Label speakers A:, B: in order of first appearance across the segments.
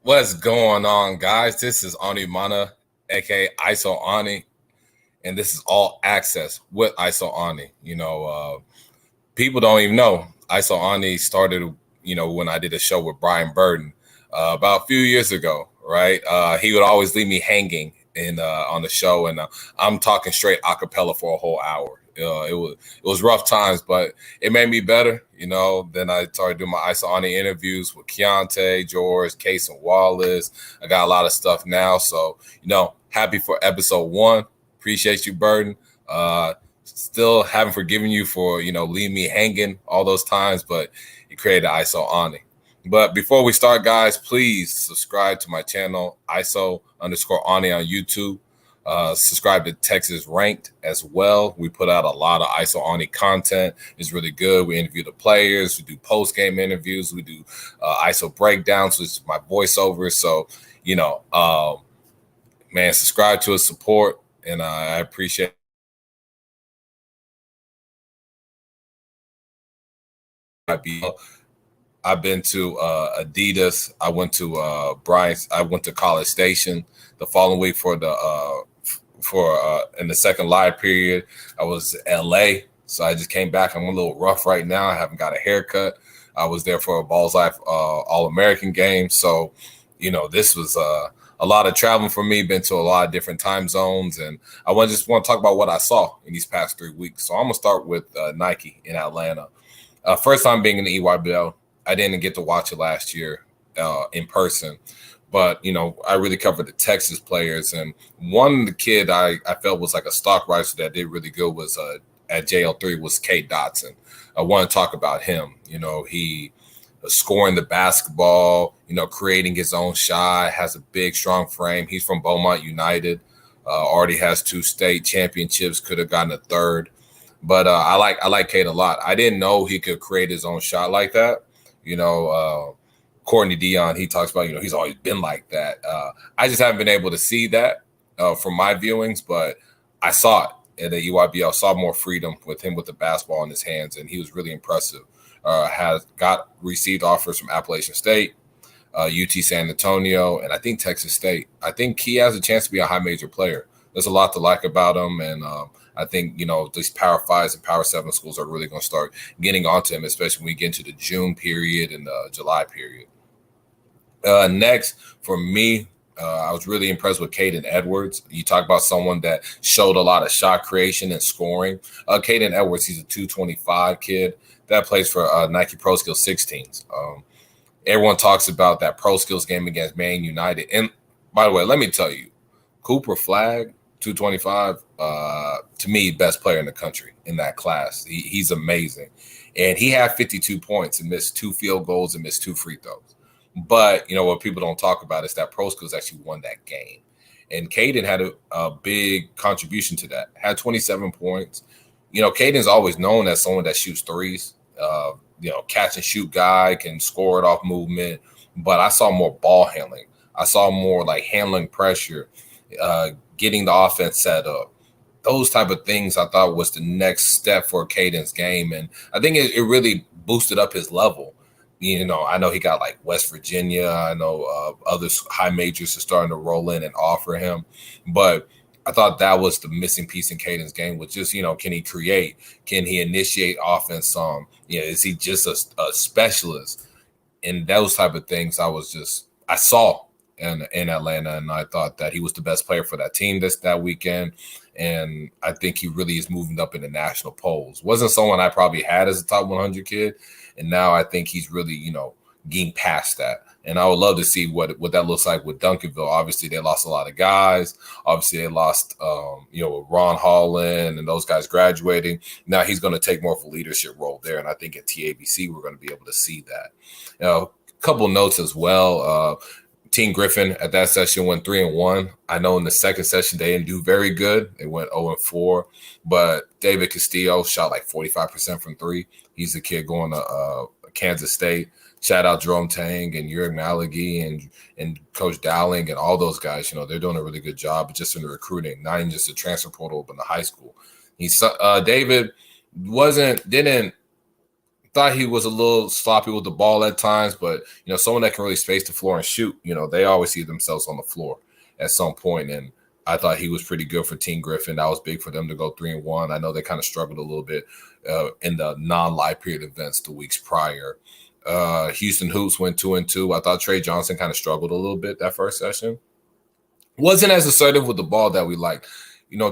A: What's going on, guys? This is Ani Umana, aka ISO Ani, and this is all access with ISO Ani. People don't even know ISO Ani started, when I did a show with Brian Burton about a few years ago, right? He would always leave me hanging in on the show, and I'm talking straight a cappella for a whole hour. It was rough times, but it made me better. Then I started doing my ISO Ani interviews with Keontae, George, Case, and Wallace. I got a lot of stuff now, so happy for episode 1. Appreciate you, Burton. Still haven't forgiven you for leaving me hanging all those times, but you created ISO Ani. But before we start, guys, please subscribe to my channel, ISO_Ani on YouTube. Subscribe to Texas Ranked as well. We put out a lot of ISO Ani content. It's really good. We interview the players. We do post-game interviews. We do ISO breakdowns, which is my voiceover. So, man, subscribe to us, support, and I appreciate it. I've been to Adidas. I went to Bryant's. I went to College Station the following week for in the second live period. I was in LA, so I just came back. I'm a little rough right now. I haven't got a haircut. I was there for a Balls Life All-American game. So, this was a lot of traveling for me. Been to a lot of different time zones, and I just want to talk about what I saw in these past 3 weeks. So I'm gonna start with Nike in Atlanta. First time being in the EYBL. I didn't get to watch it last year in person, but I really covered the Texas players, and one the kid I felt was like a stock riser that did really good was at JL3 was Kate Dotson. I want to talk about him. He scoring the basketball, creating his own shot, has a big, strong frame. He's from Beaumont United, already has 2 state championships, could have gotten a third. But I like Kate a lot. I didn't know he could create his own shot like that. Courtney Dion, he talks about, he's always been like that. I just haven't been able to see that from my viewings, but I saw it at the EYBL, saw more freedom with him with the basketball in his hands, and he was really impressive. Received offers from Appalachian State, UT San Antonio, and I think Texas State. I think he has a chance to be a high major player. There's a lot to like about him, and I think, these Power 5s and Power 7 schools are really going to start getting onto him, especially when we get into the June period and the July period. Next, for me, I was really impressed with Caden Edwards. You talk about someone that showed a lot of shot creation and scoring. Caden Edwards, he's a 225 kid that plays for Nike Pro Skills 16s. Everyone talks about that Pro Skills game against Man United. And by the way, let me tell you, Cooper Flagg, 225, to me, best player in the country in that class. He's amazing. And he had 52 points and missed 2 field goals and missed 2 free throws. But, what people don't talk about is that Pro Skills actually won that game. And Caden had a big contribution to that, had 27 points. Caden's always known as someone that shoots threes, catch and shoot guy, can score it off movement. But I saw more ball handling. I saw more like handling pressure, getting the offense set up. Those type of things I thought was the next step for Caden's game. And I think it really boosted up his level. I know he got like West Virginia. I know other high majors are starting to roll in and offer him. But I thought that was the missing piece in Caden's game, was just, can he create? Can he initiate offense? Is he just a specialist? And those type of things I saw in Atlanta, and I thought that he was the best player for that team that weekend. And I think he really is moving up in the national polls. Wasn't someone I probably had as a top 100 kid. And now I think he's really, getting past that. And I would love to see what that looks like with Duncanville. Obviously, they lost a lot of guys. Obviously, they lost, Ron Holland and those guys graduating. Now he's going to take more of a leadership role there. And I think at TABC, we're going to be able to see that. A couple notes as well. Team Griffin at that session went 3-1. I know in the second session they didn't do very good. They went 0-4. But David Castillo shot like 45% from 3. He's the kid going to Kansas State. Shout out Jerome Tang and Jurg Malagi and Coach Dowling and all those guys. They're doing a really good job just in the recruiting, not even just the transfer portal, but in the high school. David didn't Thought he was a little sloppy with the ball at times, but someone that can really space the floor and shoot, they always see themselves on the floor at some point. And I thought he was pretty good for Team Griffin. That was big for them to go 3-1. I know they kind of struggled a little bit in the non-live period events the weeks prior. Houston Hoops went 2-2. I thought Trey Johnson kind of struggled a little bit that first session. Wasn't as assertive with the ball that we liked.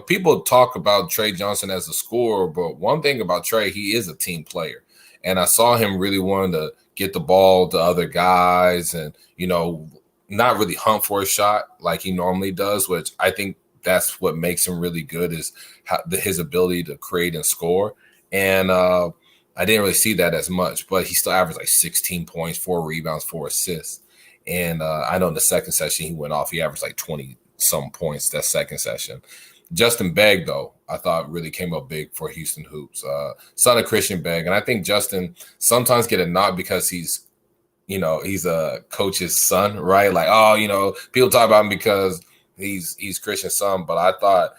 A: People talk about Trey Johnson as a scorer, but one thing about Trey, he is a team player. And I saw him really wanting to get the ball to other guys and, not really hunt for a shot like he normally does, which I think that's what makes him really good is his ability to create and score. And I didn't really see that as much, but he still averaged like 16 points, 4 rebounds, 4 assists. And I know in the second session he went off. He averaged like 20-some points that second session. Justin Begg, though, I thought really came up big for Houston Hoops. Son of Christian Begg. And I think Justin sometimes get a nod because he's a coach's son, right? Like, people talk about him because he's Christian's son. But I thought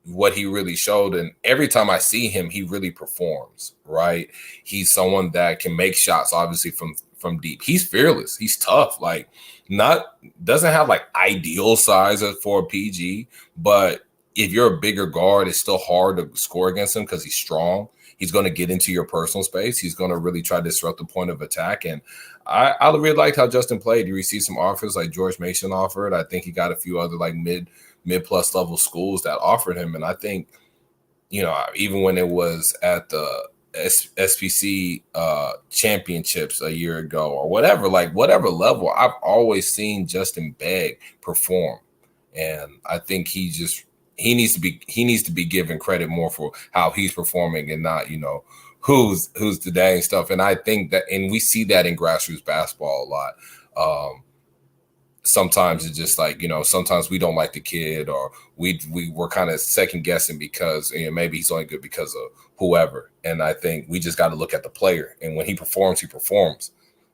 A: what he really showed, and every time I see him, he really performs, right? He's someone that can make shots, obviously, from deep. He's fearless. He's tough. Like, doesn't have like ideal size for a PG, but if you're a bigger guard, it's still hard to score against him because he's strong. He's going to get into your personal space. He's going to really try to disrupt the point of attack. And I really liked how Justin played. He received some offers like George Mason offered. I think he got a few other like mid-plus level schools that offered him. And I think, even when it was at the SPC championships a year ago or whatever level, I've always seen Justin Begg perform. And I think he needs to be given credit more for how he's performing and not, who's the dang stuff. And I think that, and we see that in grassroots basketball a lot. Sometimes it's just like, sometimes we don't like the kid or we're kind of second guessing because maybe he's only good because of whoever. And I think we just got to look at the player. And when he performs,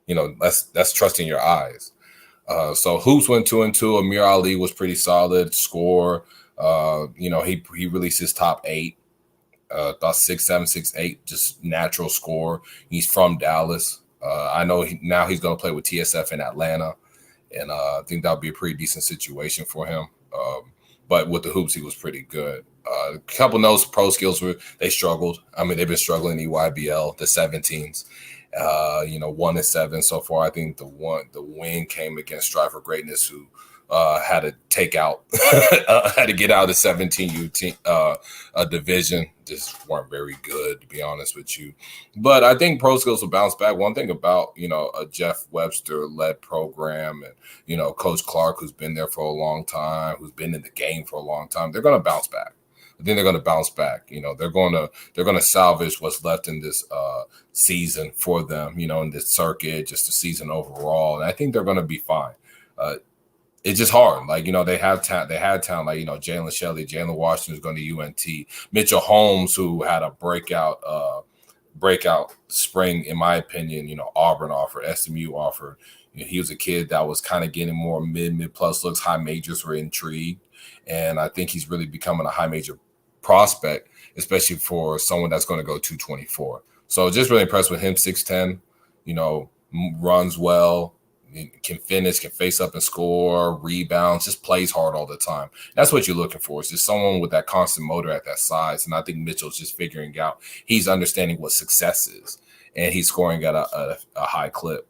A: that's trusting your eyes. So Hoops went 2-2. Amir Ali was pretty solid score. He released his top 8, about 6'7", 6'8", just natural score. He's from Dallas. I know now he's going to play with TSF in Atlanta, and I think that'll be a pretty decent situation for him. But with the Hoops, he was pretty good. A couple notes, pro skills they struggled. I mean, they've been struggling in EYBL, the 17s. 1-7 so far. I think the win came against Strive for Greatness, who had to take out, had to get out of the 17U team, division. Just weren't very good, to be honest with you. But I think pro skills will bounce back. One thing about, a Jeff Webster-led program and, Coach Clark, who's been there for a long time, who's been in the game for a long time, they're going to bounce back. I think they're going to bounce back. They're going to salvage what's left in this season for them, in this circuit, just the season overall. And I think they're going to be fine. It's just hard. Like, they have talent. They had talent like, Jalen Shelley, Jalen Washington is going to UNT, Mitchell Holmes, who had a breakout spring, in my opinion. Auburn offered, SMU offered. He was a kid that was kind of getting more mid plus looks. High majors were intrigued. And I think he's really becoming a high major prospect, especially for someone that's going to go 224. So just really impressed with him. 6'10", runs well, can finish, can face up and score, rebounds, just plays hard all the time. That's what you're looking for. It's just someone with that constant motor at that size. And I think Mitchell's just figuring out, he's understanding what success is, and he's scoring at a high clip.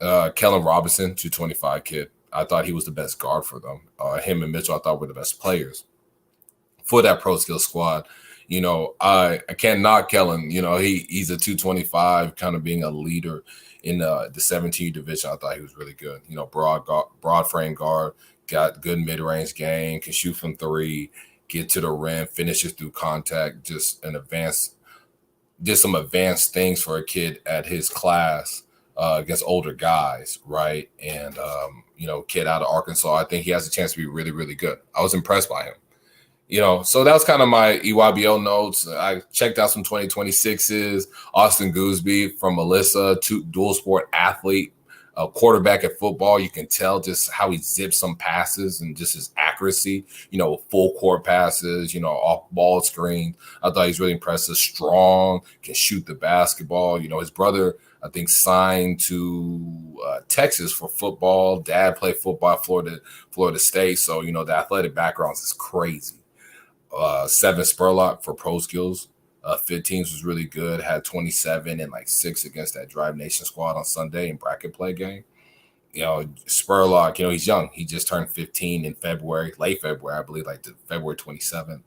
A: Kellen Robinson, 225 kid. I thought he was the best guard for them. Him and Mitchell, I thought, were the best players for that pro skill squad. I can't knock Kellen. He's a 225, kind of being a leader in the 17 division. I thought he was really good. Broad frame guard, got good mid-range game, can shoot from 3, get to the rim, finishes through contact, just did some advanced things for a kid at his class against older guys, right? And, kid out of Arkansas, I think he has a chance to be really, really good. I was impressed by him. So that was kind of my EYBL notes. I checked out some 2026s. Austin Gooseby from Melissa, dual sport athlete, a quarterback at football. You can tell just how he zips some passes and just his accuracy, full court passes, off ball screen. I thought he's really impressive, strong, can shoot the basketball. His brother, I think, signed to Texas for football. Dad played football at Florida State. So, the athletic background is crazy. 7 Spurlock for pro skills. 15s was really good. Had 27 and like 6 against that Drive Nation squad on Sunday in bracket play game. Spurlock, he's young. He just turned 15 in February, late February, I believe, like February 27th.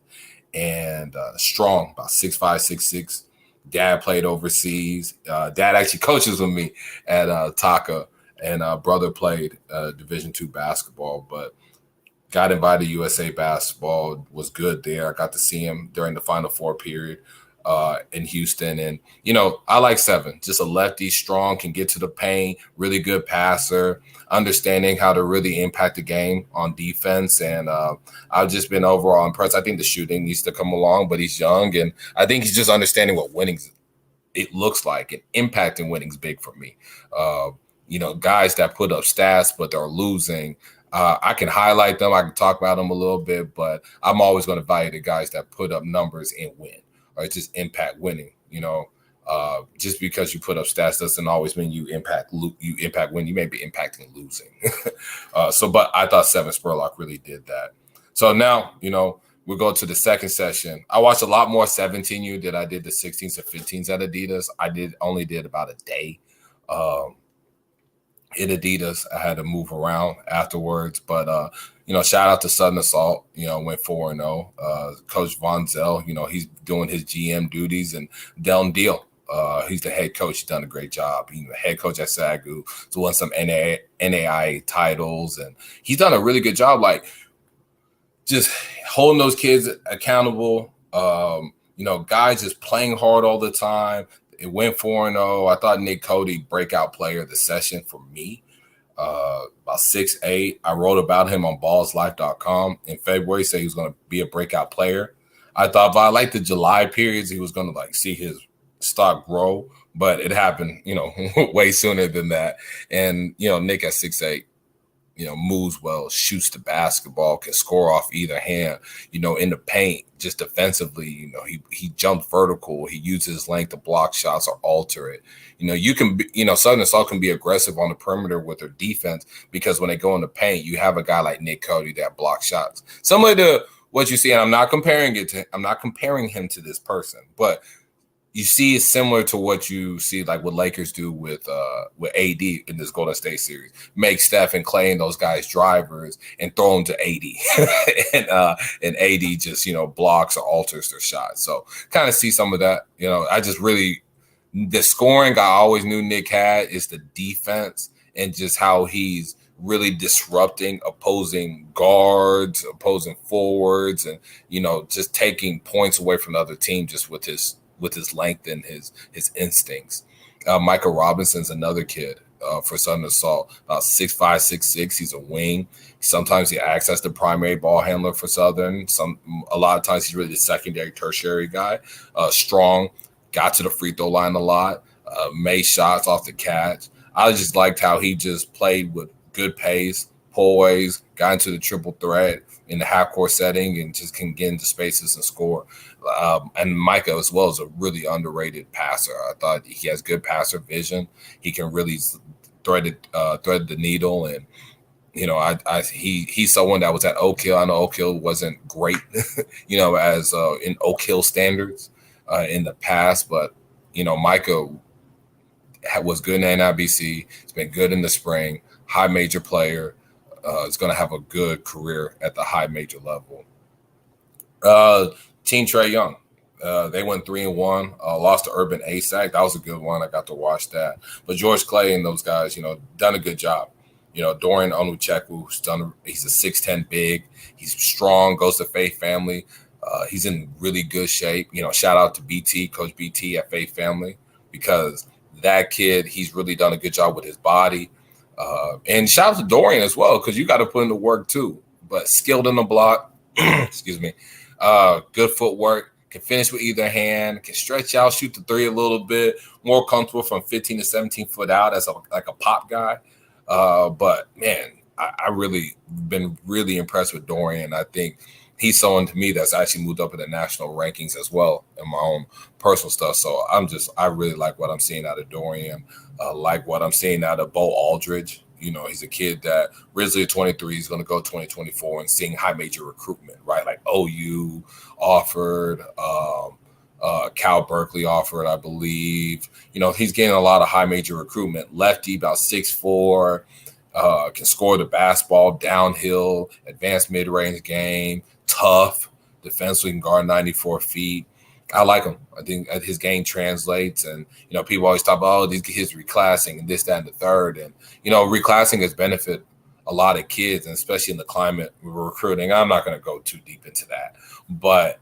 A: And strong, about 6'5", 6'6". Dad played overseas. Dad actually coaches with me at Taka, and brother played Division II basketball, but got invited to USA basketball, was good there. I got to see him during the Final Four period in Houston. And, I like 7, just a lefty, strong, can get to the paint, really good passer, understanding how to really impact the game on defense. And I've just been overall impressed. I think the shooting needs to come along, but he's young. And I think he's just understanding what winning it looks like, and impacting winning is big for me. Guys that put up stats, but they're losing, I can highlight them. I can talk about them a little bit, but I'm always going to value the guys that put up numbers and win, or just impact winning. Just because you put up stats doesn't always mean you impact win. You may be impacting losing. But I thought 7 Spurlock really did that. So now, we'll go to the second session. I watched a lot more 17U than I did the 16s and 15s at Adidas. I only did about a day. In Adidas, I had to move around afterwards, but shout out to Southern Assault. Went 4-0. Coach Von Zell, he's doing his GM duties, and Delton Deal, he's the head coach. He's done a great job. He's the head coach at SAGU. He's won some NAIA titles, and he's done a really good job, like just holding those kids accountable. Guys just playing hard all the time. It went 4-0. I thought Nick Cody, breakout player of the session for me. About 6'8". I wrote about him on ballslife.com in February, said he was going to be a breakout player. I thought by like the July periods, he was going to see his stock grow, but it happened, way sooner than that. And, Nick at 6'8", moves well, shoots the basketball, can score off either hand, in the paint, just defensively, he jumped vertical. He uses his length to block shots or alter it. You can be, Southern Assault can be aggressive on the perimeter with their defense, because when they go in the paint, you have a guy like Nick Cody that blocks shots. Similar to what you see, and I'm not comparing him to this person, but you see it's similar to what you see like what Lakers do with AD in this Golden State series. Make Steph and Clay and those guys drivers and throw them to AD. and AD just, blocks or alters their shot. So kind of see some of that. I just really, the scoring I always knew Nick had is the defense, and just how he's really disrupting opposing guards, opposing forwards, and, just taking points away from the other team just with his length and his instincts. Michael Robinson's another kid for Southern Assault, about 6'5", 6'6". He's a wing. Sometimes he acts as the primary ball handler for Southern. A lot of times he's really the secondary, tertiary guy. Strong, got to the free throw line a lot, made shots off the catch. I just liked how he just played with good pace, poise, got into the triple threat in the half-court setting, and just can get into spaces and score. And Micah as well is a really underrated passer. I thought he has good passer vision. He can really thread the needle, and he's someone that was at Oak Hill. I know Oak Hill wasn't great, as in Oak Hill standards in the past, but Micah was good in the NIBC. He's been good in the spring. High major player. Is going to have a good career at the high major level. Team Trae Young, they went 3-1, lost to Urban ASAC. That was a good one. I got to watch that. But George Clay and those guys, done a good job. Dorian Onucheku, he's a 6'10" big. He's strong, goes to Faith Family. He's in really good shape. Shout out to BT, Coach BT at Faith Family, because that kid, he's really done a good job with his body. And shout out to Dorian as well, because you got to put in the work too. But skilled in the block, excuse me, good footwork, can finish with either hand, can stretch out, shoot the three a little bit, more comfortable from 15 to 17 foot out as like a pop guy. But man, I really been really impressed with Dorian. I think he's someone to me that's actually moved up in the national rankings as well in my own personal stuff. So I really like what I'm seeing out of Dorian. Like what I'm seeing out of Bo Aldridge. He's a kid that originally at 23, he's going to go 2024 and seeing high major recruitment, right? Like OU offered, Cal Berkeley offered, I believe. He's getting a lot of high major recruitment. Lefty, about 6'4", can score the basketball downhill, advanced mid-range game, tough, defensively can guard 94 feet. I like him. I think his game translates, and people always talk about these kids reclassing and this, that, and the third, and reclassing has benefit a lot of kids, and especially in the climate we're recruiting. I'm not going to go too deep into that, but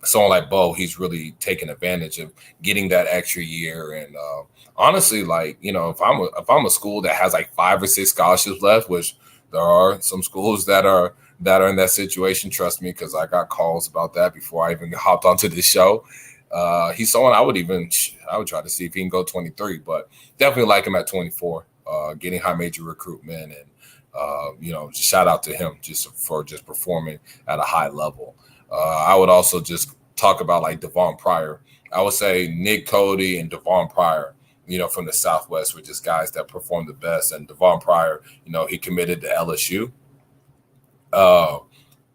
A: someone like Bo, he's really taking advantage of getting that extra year. And honestly, like if I'm a school that has like 5 or 6 scholarships left, which there are some schools that are in that situation. Trust me, because I got calls about that before I even hopped onto this show. He's someone I would try to see if he can go 23, but definitely like him at 24, getting high major recruitment, and just shout out to him for performing at a high level. I would also just talk about like Devon Pryor. I would say Nick Cody and Devon Pryor, from the Southwest were just guys that performed the best. And Devon Pryor, he committed to LSU.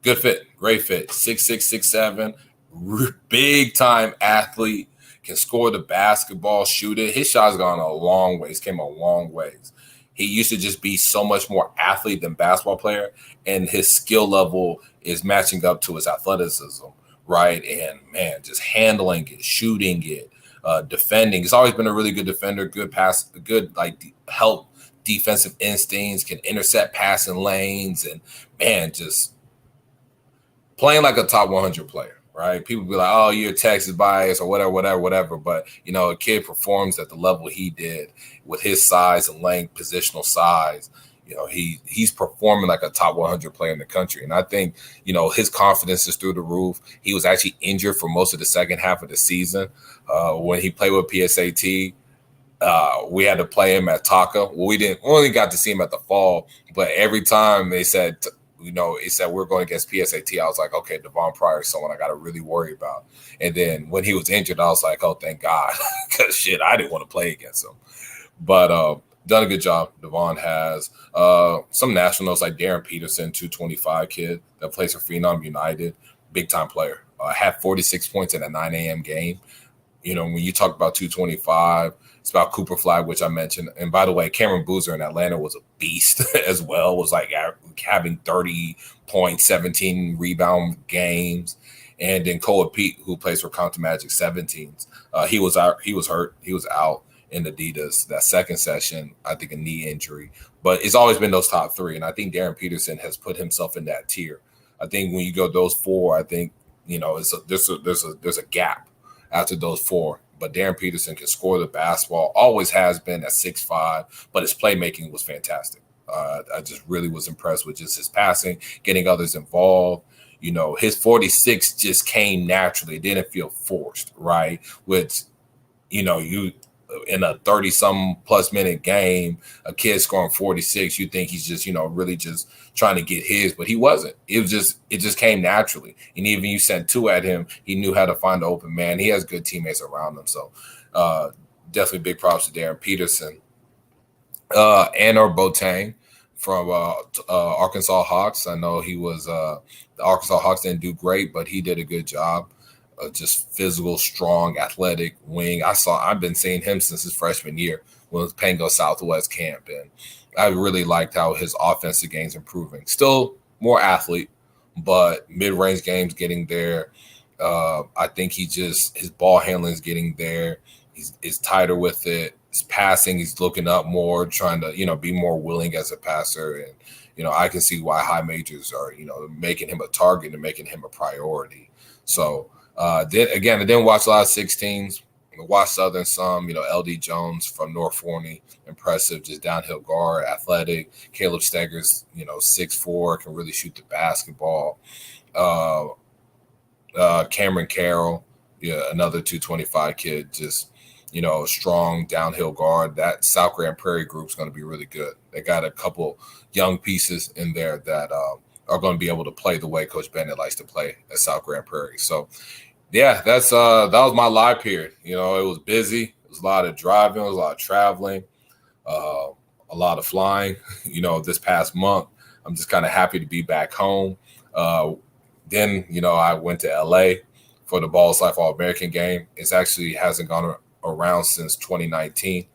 A: Good fit, great fit, 6'6", 6'7", big time athlete, can score the basketball, shoot it. His shot's gone a long ways, came a long ways. He used to just be so much more athlete than basketball player, and his skill level is matching up to his athleticism, right? And man, just handling it, shooting it, defending. He's always been a really good defender, good pass, good help defensive instincts, can intercept passing lanes, and man, just playing like a top 100 player. Right? People be like, oh, you're Texas bias or whatever. But, a kid performs at the level he did with his size and length, positional size. He's performing like a top 100 player in the country. And I think, his confidence is through the roof. He was actually injured for most of the second half of the season. When he played with PSAT, we had to play him at Taka. Well, we only got to see him at the fall, but every time they said, it said we're going against PSAT, I was like, okay, Devon Pryor is someone I got to really worry about. And then when he was injured, I was like, oh, thank God, because shit, I didn't want to play against him. But done a good job. Devon has some nationals like Darren Peterson, 225 kid that plays for Phenom United, big time player. Had 46 points in a 9 a.m. game. When you talk about 225, it's about Cooper Flag, which I mentioned. And by the way, Cameron Boozer in Atlanta was a beast as well, was like having 30 points, 17 rebound games. And then Cole Pete, who plays for Compton Magic 17s, he was out. He was hurt. He was out in Adidas that second session, I think a knee injury. But it's always been those top 3. And I think Darren Peterson has put himself in that tier. I think when you go those 4, I think, there's a gap after those 4. But Darren Peterson can score the basketball, always has been at 6'5", but his playmaking was fantastic. I just really was impressed with just his passing, getting others involved. His 46 just came naturally. It didn't feel forced, right? Which, you in a 30-some plus minute game, a kid scoring 46, you think he's just, really just trying to get his, but he wasn't. It just came naturally. And even you sent 2 at him, he knew how to find the open man. He has good teammates around him. So definitely big props to Darren Peterson. Anor Boateng from Arkansas Hawks. I know he was the Arkansas Hawks didn't do great, but he did a good job. Just physical, strong, athletic wing. I've been seeing him since his freshman year when it was Pango Southwest camp, and I really liked how his offensive game's improving. Still more athlete, but mid-range games getting there. I think his ball handling is getting there. He's tighter with it. His passing, he's looking up more, trying to, be more willing as a passer. And, I can see why high majors are, making him a target and making him a priority. So, then again, I didn't watch a lot of 16s. I watched Southern some, LD Jones from North Forney, impressive, just downhill guard, athletic. Caleb Steggers, 6'4", can really shoot the basketball. Cameron Carroll, another 225 kid, just strong downhill guard. That South Grand Prairie group is going to be really good. They got a couple young pieces in there that are going to be able to play the way Coach Bennett likes to play at South Grand Prairie. So, yeah, that was my live period. It was busy. It was a lot of driving. It was a lot of traveling. A lot of flying. This past month, I'm just kind of happy to be back home. Then, I went to LA for the Balls Life All-American game. It actually hasn't gone around since 2019.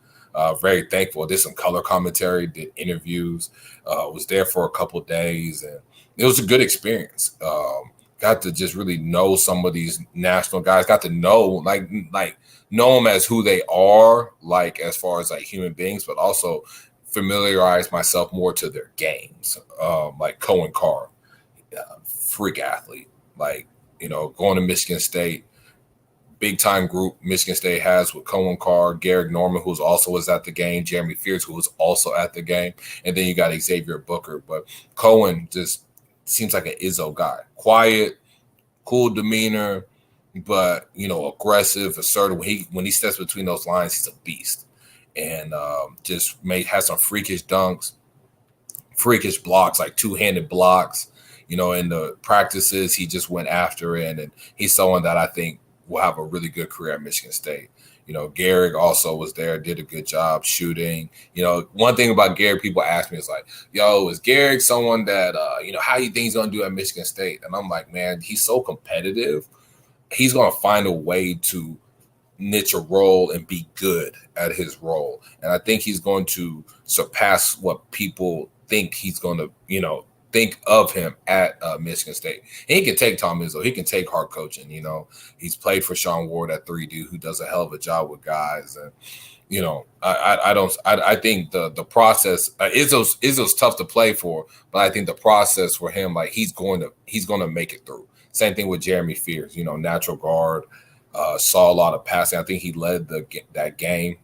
A: Very thankful. Did some color commentary, did interviews, was there for a couple of days, and it was a good experience. Got to just really know some of these national guys. Got to know know them as who they are, as far as human beings, but also familiarize myself more to their games. Like Cohen Carr, freak athlete. Going to Michigan State, big time group Michigan State has with Cohen Carr, Garrick Norman, who also was at the game, Jeremy Fears, who was also at the game, and then you got Xavier Booker. But Cohen just seems like an Izzo guy, quiet, cool demeanor, but aggressive, assertive. When he steps between those lines, he's a beast, and has some freakish dunks, freakish blocks, like two-handed blocks. In the practices, he just went after it, and he's someone that I think will have a really good career at Michigan State. Garrick also was there, did a good job shooting. One thing about Garrick, people ask me is is Garrick someone that, how you think he's going to do at Michigan State? And I'm like, man, he's so competitive. He's going to find a way to niche a role and be good at his role. And I think he's going to surpass what people think he's going to, think of him at Michigan State. And he can take Tom Izzo. He can take hard coaching. He's played for Sean Ward at 3D, who does a hell of a job with guys. And I think the process Izzo's tough to play for, but I think the process for him, he's going to make it through. Same thing with Jeremy Fears. Natural guard, saw a lot of passing. I think he led that game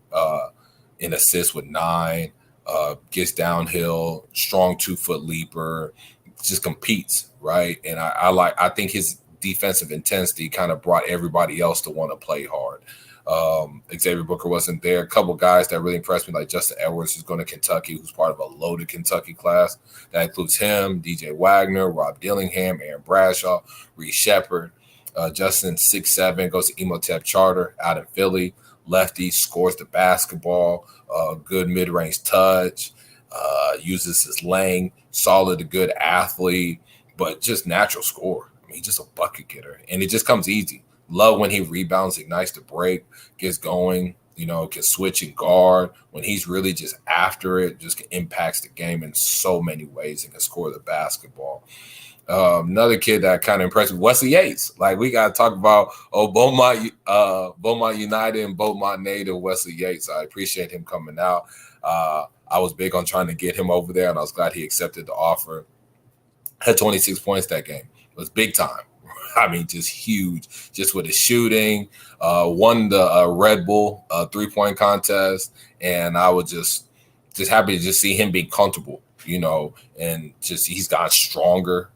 A: in assists with 9. Gets downhill, strong 2-foot leaper, just competes, right? And I think his defensive intensity kind of brought everybody else to want to play hard. Xavier Booker wasn't there. A couple guys that really impressed me, like Justin Edwards, who's going to Kentucky, who's part of a loaded Kentucky class. That includes him, DJ Wagner, Rob Dillingham, Aaron Bradshaw, Reed Shepard. Justin, 6'7", goes to Emotep Charter out in Philly. Lefty, scores the basketball, good mid-range touch, uses his length, solid, a good athlete, but just natural scorer. He's just a bucket getter, and it just comes easy. Love when he rebounds, ignites the break, gets going, can switch and guard. When he's really just after it, just impacts the game in so many ways and can score the basketball. Another kid that kind of impressed me, Wesley Yates. We got to talk about Beaumont United and Beaumont native Wesley Yates. I appreciate him coming out. I was big on trying to get him over there, and I was glad he accepted the offer. Had 26 points that game. It was big time. Just huge, just with his shooting. Won the Red Bull 3-point contest, and I was just happy to just see him be comfortable, and just he's gotten stronger.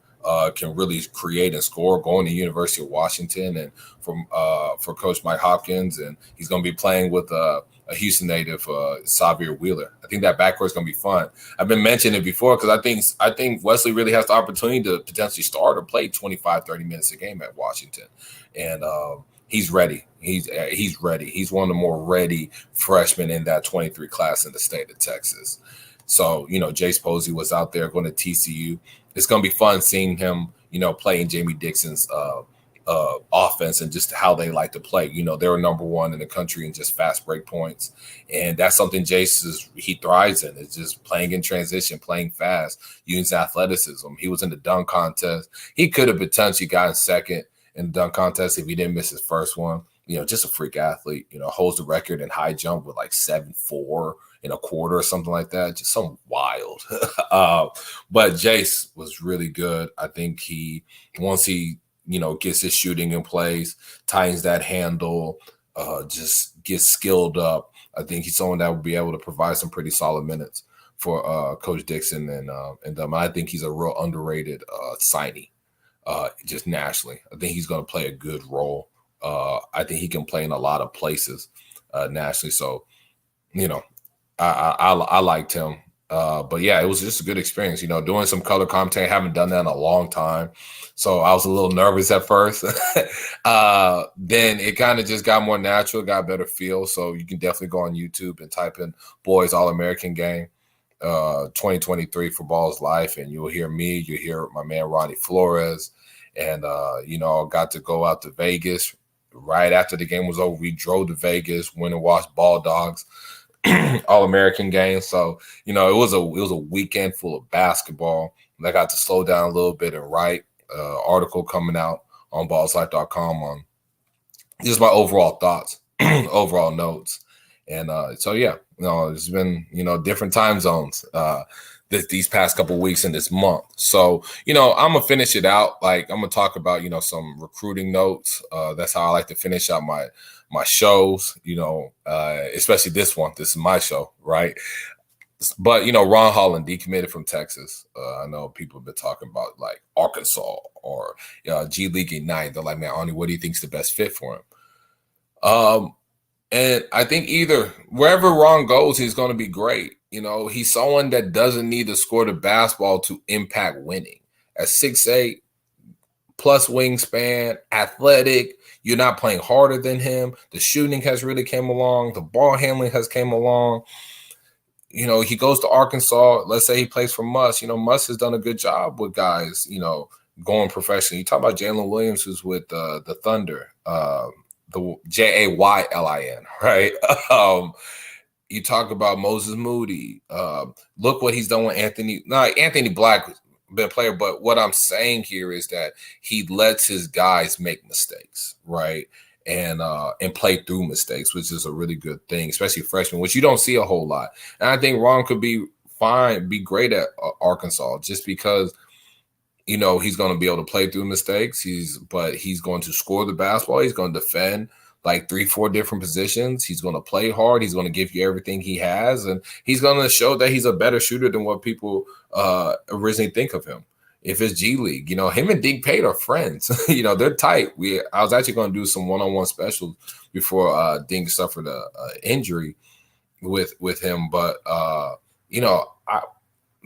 A: Can really create and score, going to University of Washington, and for Coach Mike Hopkins, and he's going to be playing with a Houston native, Xavier Wheeler. I think that backcourt is going to be fun. I've been mentioning it before because I think Wesley really has the opportunity to potentially start or play 25, 30 minutes a game at Washington, and he's ready. He's ready. He's one of the more ready freshmen in that 23 class in the state of Texas. So, Jace Posey was out there going to TCU. It's going to be fun seeing him, playing Jamie Dixon's offense and just how they like to play. They were number 1 in the country in just fast break points. And that's something Jace he thrives in. It's just playing in transition, playing fast, using athleticism. He was in the dunk contest. He could have potentially gotten second in the dunk contest if he didn't miss his first one. Just a freak athlete, holds the record in high jump with 7'4" in a quarter or something like that. Just something wild. But Jace was really good. I think once he gets his shooting in place, tightens that handle, just gets skilled up, I think he's someone that will be able to provide some pretty solid minutes for Coach Dixon and them. I think he's a real underrated signee, just nationally. I think he's going to play a good role. I think he can play in a lot of places. nationally. So, you know, I liked him. But yeah, it was just a good experience, doing some color commentary. I haven't done that in a long time. So I was a little nervous at first. Then it kind of just got more natural, got a better feel. So you can definitely go on YouTube and type in Boys All-American Game 2023 for Ball's Life, and you'll hear me, you'll hear my man Ronnie Flores. And got to go out to Vegas right after the game was over. We drove to Vegas, went and watched Ball Dogs All-American game. So, it was a weekend full of basketball. And I got to slow down a little bit and write article coming out on ballslife.com on just my overall thoughts, overall notes. And so, yeah, it's been, different time zones these past couple of weeks in this month. So, I'm going to finish it out. Like, I'm going to talk about, some recruiting notes. That's how I like to finish out my shows, especially this one. This is my show, right? But, Ron Holland decommitted from Texas. I know people have been talking about like Arkansas or G League Ignite. They're like, man, Ani, what do you think's the best fit for him? And I think either wherever Ron goes, he's going to be great. He's someone that doesn't need to score the basketball to impact winning. At 6'8", plus wingspan, athletic, you're not playing harder than him. The shooting has really came along. The ball handling has came along. He goes to Arkansas. Let's say he plays for Muss. Muss has done a good job with guys, going professionally. You talk about Jalen Williams, who's with the Thunder, the Jaylin, right? You talk about Moses Moody. Look what he's done with Anthony. Not Anthony Black, been a player, but what I'm saying here is that he lets his guys make mistakes, right? And play through mistakes, which is a really good thing, especially freshmen, which you don't see a whole lot. And I think Ron could be fine, be great at Arkansas, just because he's going to be able to play through mistakes. But he's going to score the basketball. He's going to defend like 3-4 different positions. He's going to play hard. He's going to give you everything he has, and he's going to show that he's a better shooter than what people originally think of him. If it's G League, him and Dink Pate are friends. They're tight. I was actually going to do some one-on-one specials before Dink suffered a injury with him, but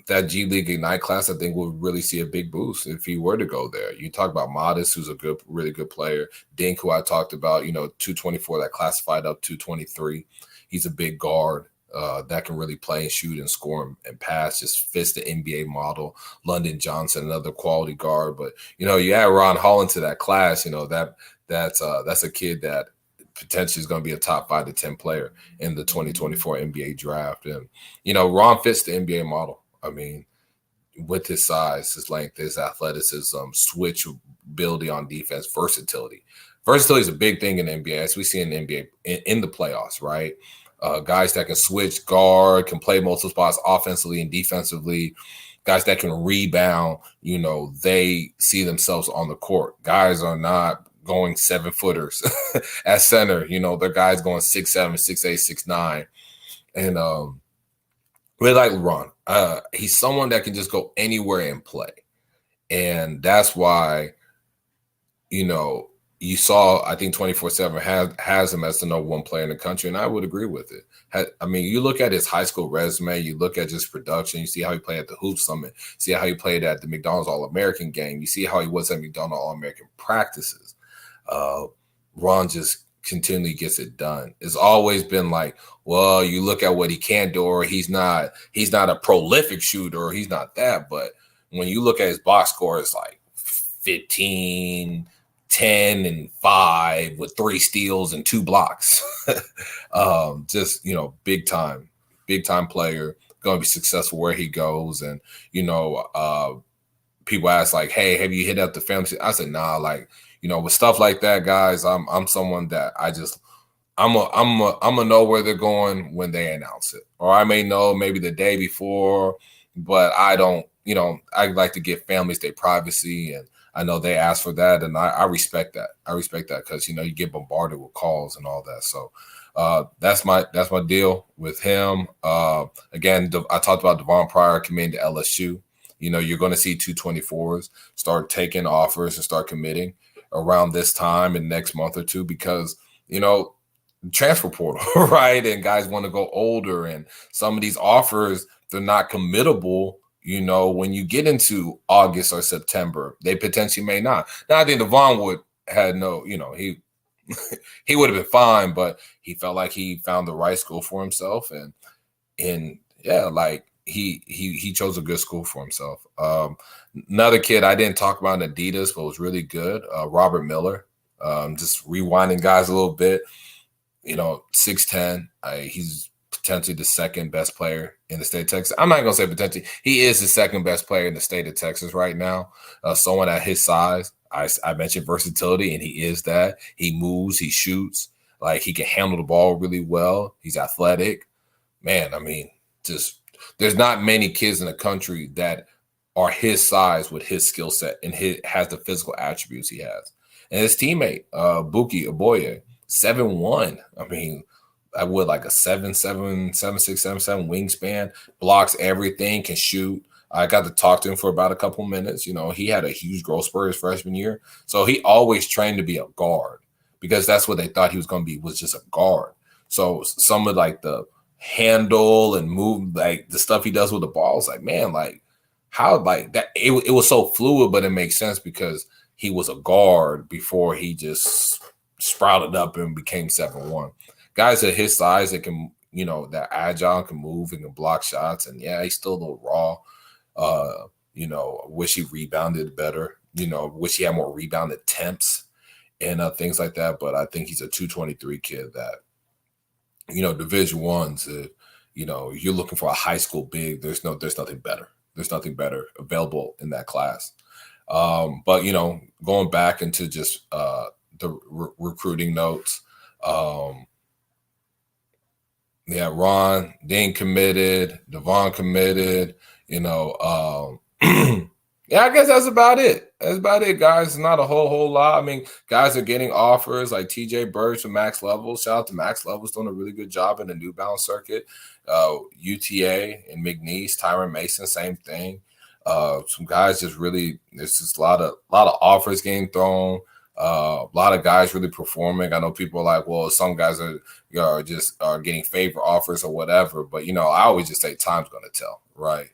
A: that G League Ignite class, I think, will really see a big boost if he were to go there. You talk about Modest, who's a really good player. Dink, who I talked about, 224, that classified up 223. He's a big guard that can really play and shoot and score and pass, just fits the NBA model. London Johnson, another quality guard. But, you add Ron Holland to that class, that's a kid that potentially is going to be a top 5 to 10 player in the 2024 NBA draft. And, Ron fits the NBA model. I mean, with his size, his length, his athleticism, switch ability on defense, versatility. Versatility is a big thing in the NBA, as we see in the NBA in the playoffs, right? Guys that can switch, guard, can play multiple spots offensively and defensively. Guys that can rebound, they see themselves on the court. Guys are not going 7-footers at center. They're guys going 6'7", 6'8", 6'9". And really like Ron. He's someone that can just go anywhere and play. And that's why, you saw, I think 24/7 has him as the number 1 player in the country, and I would agree with it. You look at his high school resume, you look at just production, you see how he played at the Hoop Summit, see how he played at the McDonald's All-American game, you see how he was at McDonald's All-American practices. Ron just continually gets it done. It's always been like, well, you look at what he can do, or he's not a prolific shooter, or he's not that. But when you look at his box score, it's like 15, 10, and 5 with 3 steals and 2 blocks. Just, big time player, going to be successful where he goes. And, people ask like, hey, have you hit up the family? I said, nah, like, with stuff like that, guys, I'm someone that I'm gonna know where they're going when they announce it, or I may know maybe the day before, but I don't, I like to give families their privacy, and I know they ask for that, and I respect that. I respect that because you get bombarded with calls and all that. So that's my deal with him. Again, I talked about Devon Pryor committing to LSU. You're going to see 224s start taking offers and start committing around this time in the next month or two, because transfer portal, right? And guys want to go older, and some of these offers, they're not committable. When you get into August or September, they potentially may not. Now, I think Devon would had no, he would have been fine, but he felt like he found the right school for himself, and yeah, like he chose a good school for himself. Another kid I didn't talk about in Adidas, but was really good, Robert Miller. Just rewinding guys a little bit. 6'10". He's potentially the second best player in the state of Texas. I'm not going to say potentially. He is the second best player in the state of Texas right now. Someone at his size. I mentioned versatility, and he is that. He moves, he shoots. Like, he can handle the ball really well. He's athletic. Man, I mean, just there's not many kids in the country that are his size with his skill set and has the physical attributes he has. And his teammate, Buki Aboye, 7'1". I mean, I would like a 7'7", 7'6", 7'7" wingspan, blocks everything, can shoot. I got to talk to him for about a couple minutes. He had a huge growth spurt his freshman year. So he always trained to be a guard because that's what they thought he was going to be, was just a guard. So some of like the handle and move, like the stuff he does with the ball, is like, man, like how, like that, it was so fluid, but it makes sense because he was a guard before he just sprouted up and became 7'1". Guys at his size that can, that agile, can move and can block shots. And yeah, he's still a little raw. Wish he rebounded better. Wish he had more rebound attempts and things like that. But I think he's a 223 kid that, Division Ones. You're looking for a high school big. There's nothing better. There's nothing better available in that class. But going back into just the recruiting notes. Ron Dean committed, Devon committed. Yeah, I guess that's about it. That's about it, guys. It's not a whole lot. I mean, guys are getting offers like TJ Birch from Max Levels. Shout out to Max Levels, doing a really good job in the New Balance circuit. UTA and McNeese, Tyron Mason, same thing. Some guys just really, there's just a lot of offers getting thrown. A lot of guys really performing. I know people are like, well, some guys are just getting favor offers or whatever. But, I always just say time's going to tell, right?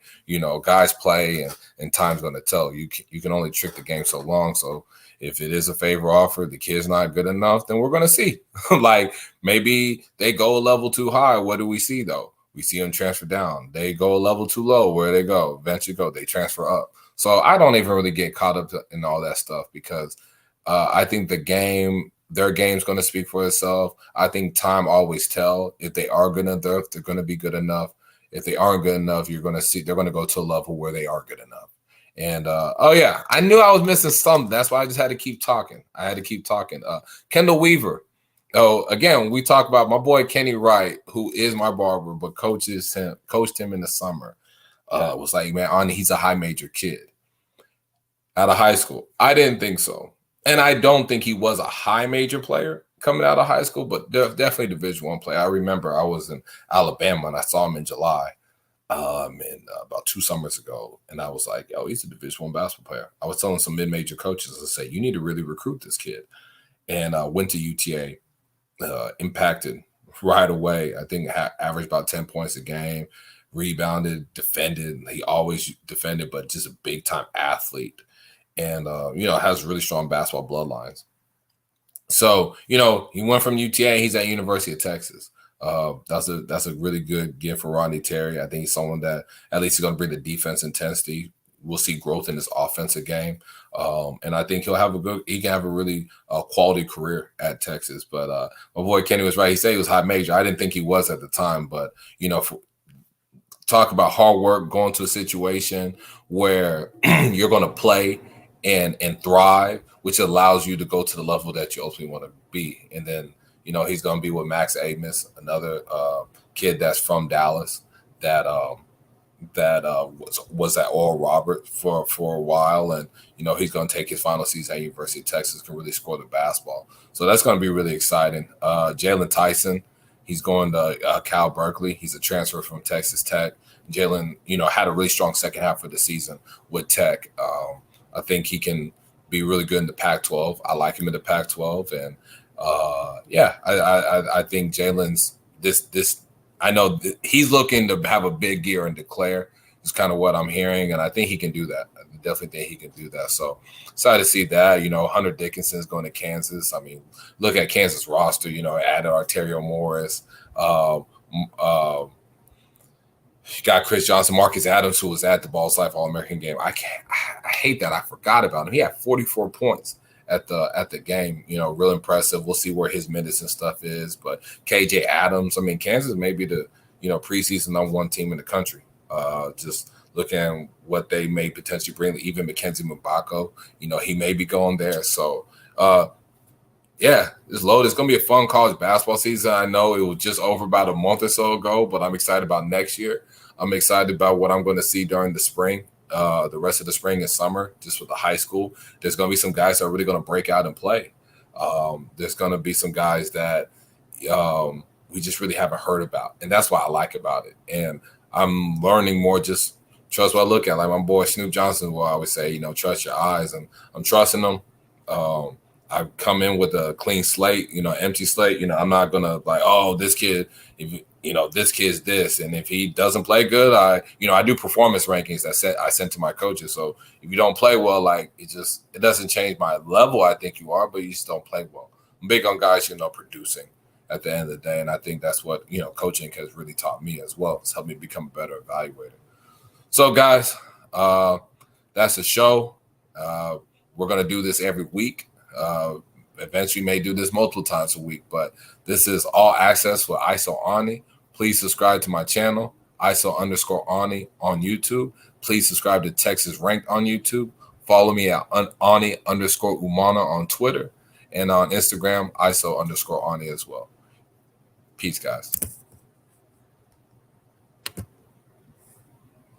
A: Guys play and time's going to tell. You can only trick the game so long. So if it is a favor offer, the kid's not good enough, then we're going to see. Like maybe they go a level too high. What do we see, though? We see them transfer down. They go a level too low. Where they go? Eventually they transfer up. So I don't even really get caught up in all that stuff because I think their game's going to speak for itself. I think time always tell. If they are good enough, they're going to be good enough. If they aren't good enough, you're going to see they're going to go to a level where they are good enough. And I knew I was missing something. That's why I just had to keep talking. Kendall Weaver. Oh, again, we talk about my boy Kenny Wright, who is my barber, but coached him in the summer. Was like, man, he's a high major kid out of high school. I didn't think so. And I don't think he was a high major player coming out of high school, but definitely Division I player. I remember I was in Alabama and I saw him in July, about 2 summers ago, and I was like, "Yo, he's a Division I basketball player." I was telling some mid-major coaches, I said, "You need to really recruit this kid." And went to UTA, impacted right away. I think averaged about 10 points a game, rebounded, defended. He always defended, but just a big-time athlete. And, has really strong basketball bloodlines. So, he went from UTA. He's at University of Texas. That's a really good gift for Rodney Terry. I think he's someone that at least is going to bring the defense intensity. We'll see growth in his offensive game. And I think he can have a really quality career at Texas. But my boy Kenny was right. He said he was high major. I didn't think he was at the time. But, talk about hard work, going to a situation where you're going to play and thrive, which allows you to go to the level that you ultimately want to be. And then, he's going to be with Max Amos, another kid that's from Dallas that was at Oral Roberts for a while. And, he's going to take his final season at University of Texas, can really score the basketball. So that's going to be really exciting. Jalen Tyson, he's going to Cal Berkeley. He's a transfer from Texas Tech. Jalen, had a really strong second half of the season with Tech. I think he can be really good in the Pac-12. I like him in the Pac-12. And Yeah, I think Jalen's this. I know he's looking to have a big year and declare. Is kind of what I'm hearing, and I think he can do that. I definitely think he can do that. So excited to see that. Hunter Dickinson's going to Kansas. I mean, look at Kansas roster. Added Arterio Morris. Um, um, you got Chris Johnson, Marcus Adams, who was at the Balls Life All-American game. I hate that I forgot about him. He had 44 points at the game. Real impressive. We'll see where his minutes and stuff is. But KJ Adams, I mean, Kansas may be the preseason #1 team in the country. Just looking at what they may potentially bring, even Mackenzie Mbako, he may be going there. So yeah, it's loaded. It's going to be a fun college basketball season. I know it was just over about a month or so ago, but I'm excited about next year. I'm excited about what I'm going to see during the spring, the rest of the spring and summer, just with the high school. There's going to be some guys that are really going to break out and play. There's going to be some guys that we just really haven't heard about, and that's what I like about it. And I'm learning more. Just trust what I look at. Like my boy Snoop Johnson will always say, trust your eyes, and I'm trusting them. I come in with a clean slate, empty slate. I'm not gonna like, oh, this kid, if this kid's this, and if he doesn't play good, I do performance rankings that I send to my coaches. So if you don't play well, like it doesn't change my level. I think you are, but you just don't play well. I'm big on guys, producing at the end of the day, and I think that's what coaching has really taught me as well. It's helped me become a better evaluator. So guys, that's the show. We're gonna do this every week. Eventually may do this multiple times a week, but this is All Access with ISO Ani. Please subscribe to my channel, ISO_Ani on YouTube. Please subscribe to Texas Ranked on YouTube. Follow me at Ani_Umana on Twitter, and on Instagram, ISO_Ani as well. Peace, guys.